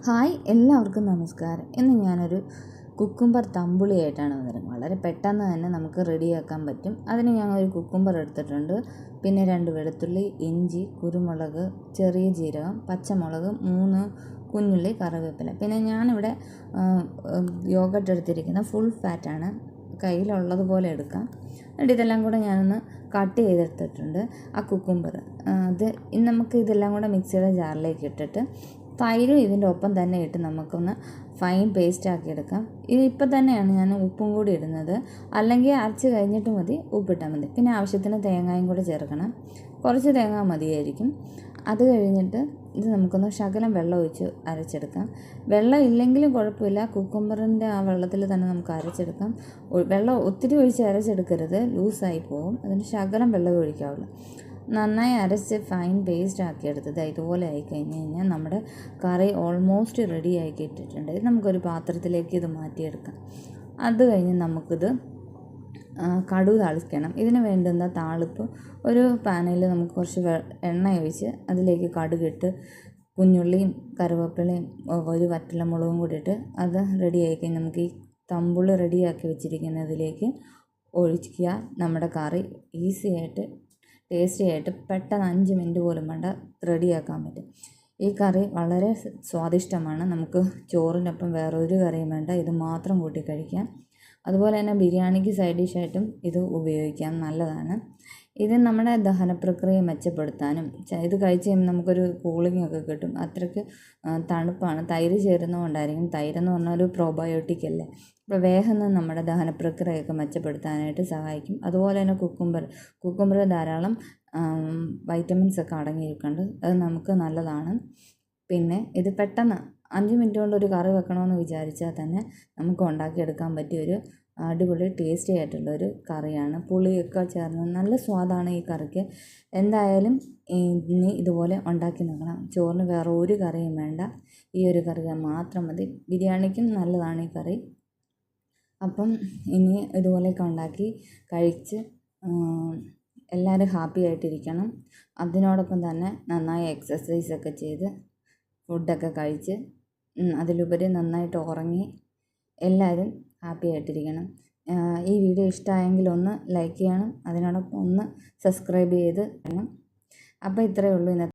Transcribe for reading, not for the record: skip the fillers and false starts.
Hi, എല്ലാവർക്കും നമസ്കാരം. ഇന്ന് ഞാനൊരു കുക്കുംബർ തമ്പുളിയായിട്ടാണ് വന്നിരുന്നത്. വളരെ പെട്ടെന്ന് തന്നെ നമുക്ക് റെഡിയാക്കാൻ പറ്റും. അതിന് ഞാൻ ഒരു കുക്കുംബർ എടുത്തിട്ടുണ്ട്. പിന്നെ 2 വെളുത്തുള്ളി, ഇഞ്ചി, കുരുമുളക്, ചെറിയ ജീരകം, പച്ചമുളക്, 3 കുഞ്ഞുള്ളി, കറിവേപ്പില. പിന്നെ ഞാനിവിടെ യോഗട്ട് എടുത്തിരിക്കുന്ന ഫുൾ ഫാറ്റാണ്. കയ്യിലുള്ളതുപോലെ എടുക്കാം. എന്നിട്ട് ഇതെല്ലാം കൂടെ ഞാനൊന്ന് കട്ട് ചെയ്തെടുത്തിട്ടുണ്ട്. ആ കുക്കുംബർ നമുക്ക് ഇതെല്ലാം കൂടെ മിക്സിയുടെ ജാറിലേക്ക് ഇട്ടിട്ട് തൈരും ഇതിൻ്റെ ഒപ്പം തന്നെ ഇട്ട് നമുക്കൊന്ന് ഫൈൻ പേസ്റ്റ് ആക്കി എടുക്കാം. ഇതിപ്പോൾ തന്നെയാണ് ഞാൻ ഉപ്പും കൂടി ഇടുന്നത്, അല്ലെങ്കിൽ അരച്ച് കഴിഞ്ഞിട്ട് മതി ഉപ്പിട്ടാൽ മതി. പിന്നെ ആവശ്യത്തിന് തേങ്ങയും കൂടെ ചേർക്കണം. കുറച്ച് തേങ്ങ മതിയായിരിക്കും. അത് കഴിഞ്ഞിട്ട് ഇത് നമുക്കൊന്ന് ശകലം വെള്ളം ഒഴിച്ച് അരച്ചെടുക്കാം. വെള്ളം ഇല്ലെങ്കിലും കുഴപ്പമില്ല, കുക്കുംബറിൻ്റെ ആ വെള്ളത്തിൽ തന്നെ നമുക്ക് അരച്ചെടുക്കാം. വെള്ളം ഒത്തിരി ഒഴിച്ച് അരച്ചെടുക്കരുത്, ലൂസായി പോകും. അതിന് ശകലം വെള്ളം ഒഴിക്കാവുള്ളൂ. നന്നായി അരച്ച് ഫൈൻ പേസ്റ്റ് ആക്കിയെടുത്തത് ഇതുപോലെ ആയിക്കഴിഞ്ഞ് കഴിഞ്ഞാൽ നമ്മുടെ കറി ഓൾമോസ്റ്റ് റെഡി ആക്കി ഇട്ടിട്ടുണ്ട്. നമുക്കൊരു പാത്രത്തിലേക്ക് ഇത് മാറ്റിയെടുക്കാം. അത് കഴിഞ്ഞ് നമുക്കിത് കടുക് താളിക്കണം. ഇതിന് വേണ്ടുന്ന താളിപ്പ് ഒരു പാനിൽ നമുക്ക് കുറച്ച് എണ്ണ ഒഴിച്ച് അതിലേക്ക് കടുകിട്ട് കുഞ്ഞുള്ളിയും കറിവേപ്പിലയും ഒരു വറ്റൽമുളകും കൂടി ഇട്ട് അത് റെഡിയായി കഴിഞ്ഞ് നമുക്ക് ഈ തമ്പുളി റെഡിയാക്കി വെച്ചിരിക്കുന്നതിലേക്ക് ഒഴിക്കുക. നമ്മുടെ കറി ഈസി ആയിട്ട് ടേസ്റ്റി ആയിട്ട് പെട്ടെന്ന് 5 മിനിറ്റ് പോലും വേണ്ട റെഡിയാക്കാൻ പറ്റും. ഈ കറി വളരെ സ്വാദിഷ്ടമാണ്. നമുക്ക് ചോറിനൊപ്പം വേറെ ഒരു കറിയും വേണ്ട, ഇത് മാത്രം കൂട്ടി കഴിക്കാം. അതുപോലെ തന്നെ ബിരിയാണിക്ക് സൈഡ് ഡിഷായിട്ടും ഇത് ഉപയോഗിക്കാം, നല്ലതാണ്. ഇത് നമ്മുടെ ദഹനപ്രക്രിയ മെച്ചപ്പെടുത്താനും ഇത് കഴിച്ച് കഴിയുമ്പോൾ നമുക്കൊരു കൂളിംഗ് ഒക്കെ കിട്ടും. അത്രയ്ക്ക് തണുപ്പാണ്. തൈര് ചേരുന്നതുകൊണ്ടായിരിക്കും. തൈരെന്ന് പറഞ്ഞാൽ ഒരു പ്രോബയോട്ടിക് അല്ലേ, അപ്പോൾ വേഗം നമ്മുടെ ദഹനപ്രക്രിയയൊക്കെ മെച്ചപ്പെടുത്താനായിട്ട് സഹായിക്കും. അതുപോലെ തന്നെ കുക്കുംബർ ധാരാളം വൈറ്റമിൻസ് ഒക്കെ അടങ്ങിയിരിക്കുന്നുണ്ട്. അത് നമുക്ക് നല്ലതാണ്. പിന്നെ ഇത് പെട്ടെന്ന് 5 മിനിറ്റ് കൊണ്ട് ഒരു കറി വെക്കണമെന്ന് വിചാരിച്ചാൽ തന്നെ നമുക്ക് ഉണ്ടാക്കിയെടുക്കാൻ പറ്റിയൊരു അടിപൊളി ടേസ്റ്റി ആയിട്ടുള്ളൊരു കറിയാണ്. പുളിയൊക്കെ ചേർന്ന് നല്ല സ്വാദാണ് ഈ കറിക്ക്. എന്തായാലും ഇനി ഇതുപോലെ ഉണ്ടാക്കി നോക്കണം. ചോറിന് വേറെ ഒരു കറിയും വേണ്ട, ഈ ഒരു കറി മാത്രം മതി. ബിരിയാണിക്കും നല്ലതാണ് ഈ കറി. അപ്പം ഇനി ഇതുപോലെയൊക്കെ ഉണ്ടാക്കി കഴിച്ച് എല്ലാവരും ഹാപ്പി ആയിട്ടിരിക്കണം. അതിനോടൊപ്പം തന്നെ നന്നായി എക്സസൈസൊക്കെ ചെയ്ത് ഫുഡൊക്കെ കഴിച്ച് അതിലുപരി നന്നായിട്ട് ഉറങ്ങി എല്ലാവരും ഹാപ്പി ആയിട്ടിരിക്കണം. ഈ വീഡിയോ ഇഷ്ടമായെങ്കിൽ ഒന്ന് ലൈക്ക് ചെയ്യണം, അതിനോടൊപ്പം ഒന്ന് സബ്സ്ക്രൈബ് ചെയ്ത് വേണം. അപ്പോൾ ഇത്രയേ ഉള്ളൂ ഇന്നത്തെ